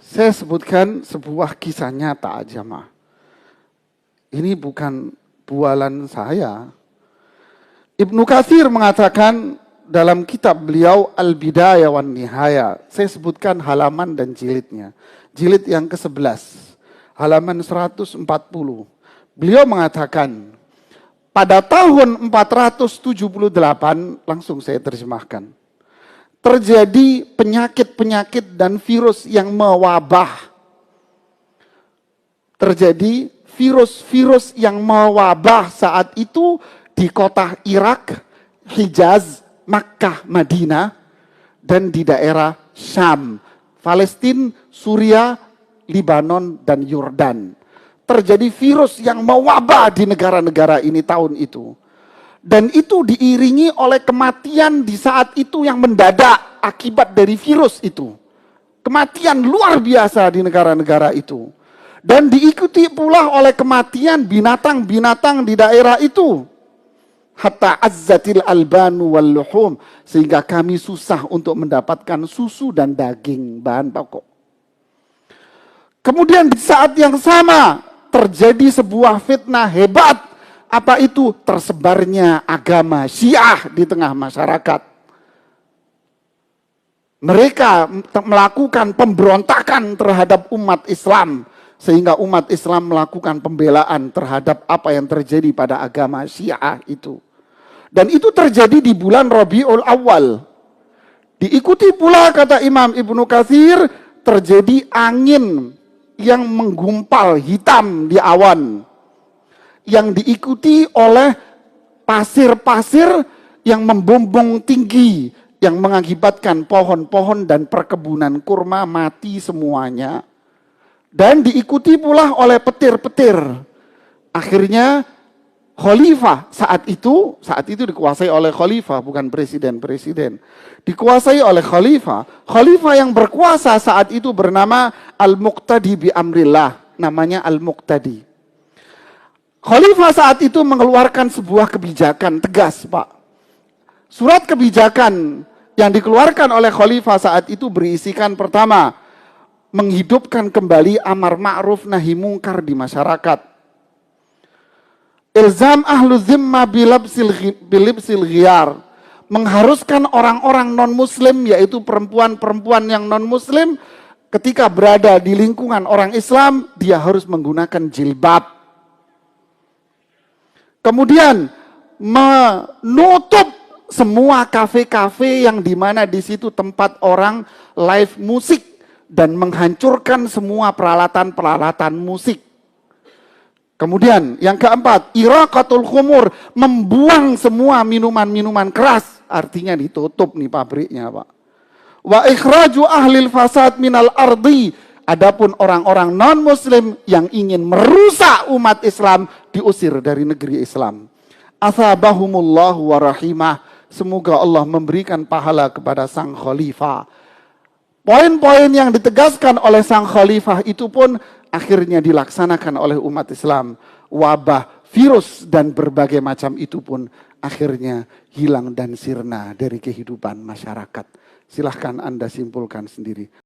Saya sebutkan sebuah kisah nyata jamaah. Ini bukan bualan saya. Ibnu Katsir mengatakan dalam kitab beliau Al-Bidayah wan Nihaya. Saya sebutkan halaman dan jilidnya. Jilid yang ke-11. Halaman 140. Beliau mengatakan, pada tahun 478, langsung saya terjemahkan, terjadi penyakit-penyakit dan virus yang mewabah. Terjadi virus-virus yang mewabah saat itu di kota Irak, Hijaz, Makkah, Madinah, dan di daerah Syam, Palestina, Suriah, Libanon, dan Yordan. Terjadi virus yang mewabah di negara-negara ini tahun itu. Dan itu diiringi oleh kematian di saat itu yang mendadak akibat dari virus itu. Kematian luar biasa di negara-negara itu. Dan diikuti pula oleh kematian binatang-binatang di daerah itu. Hatta azzatil albanu wal luhum. Sehingga kami susah untuk mendapatkan susu dan daging, bahan pokok. Kemudian di saat yang sama terjadi sebuah fitnah hebat. Apa itu? Tersebarnya agama Syiah di tengah masyarakat. Mereka melakukan pemberontakan terhadap umat Islam. Sehingga umat Islam melakukan pembelaan terhadap apa yang terjadi pada agama Syiah itu. Dan itu terjadi di bulan Rabiul Awal. Diikuti pula kata Imam Ibnu Katsir, terjadi angin yang menggumpal hitam di awan. Yang diikuti oleh pasir-pasir yang membumbung tinggi. Yang mengakibatkan pohon-pohon dan perkebunan kurma mati semuanya. Dan diikuti pula oleh petir-petir. Akhirnya khalifah saat itu dikuasai oleh khalifah, bukan presiden-presiden. Dikuasai oleh khalifah. Khalifah yang berkuasa saat itu bernama Al-Muqtadi bi Amrillah. Namanya Al-Muqtadi. Khalifah saat itu mengeluarkan sebuah kebijakan tegas, Pak. Surat kebijakan yang dikeluarkan oleh khalifah saat itu berisikan pertama, menghidupkan kembali amar ma'ruf nahi mungkar di masyarakat. Ilzam ahlu zimma bilibsil ghiyar. Mengharuskan orang-orang non-muslim, yaitu perempuan-perempuan yang non-muslim, ketika berada di lingkungan orang Islam, dia harus menggunakan jilbab. Kemudian menutup semua kafe-kafe yang dimana di situ tempat orang live musik dan menghancurkan semua peralatan-peralatan musik. Kemudian yang keempat, iraqatul khumur, membuang semua minuman-minuman keras, artinya ditutup nih pabriknya, Pak. Wa ikhraju ahlil fasad minal ardi, adapun orang-orang non-muslim yang ingin merusak umat Islam diusir dari negeri Islam. Asabahumullahu wa rahimah, semoga Allah memberikan pahala kepada sang khalifah. Poin-poin yang ditegaskan oleh sang khalifah itu pun akhirnya dilaksanakan oleh umat Islam. Wabah, virus, dan berbagai macam itu pun akhirnya hilang dan sirna dari kehidupan masyarakat. Silahkan Anda simpulkan sendiri.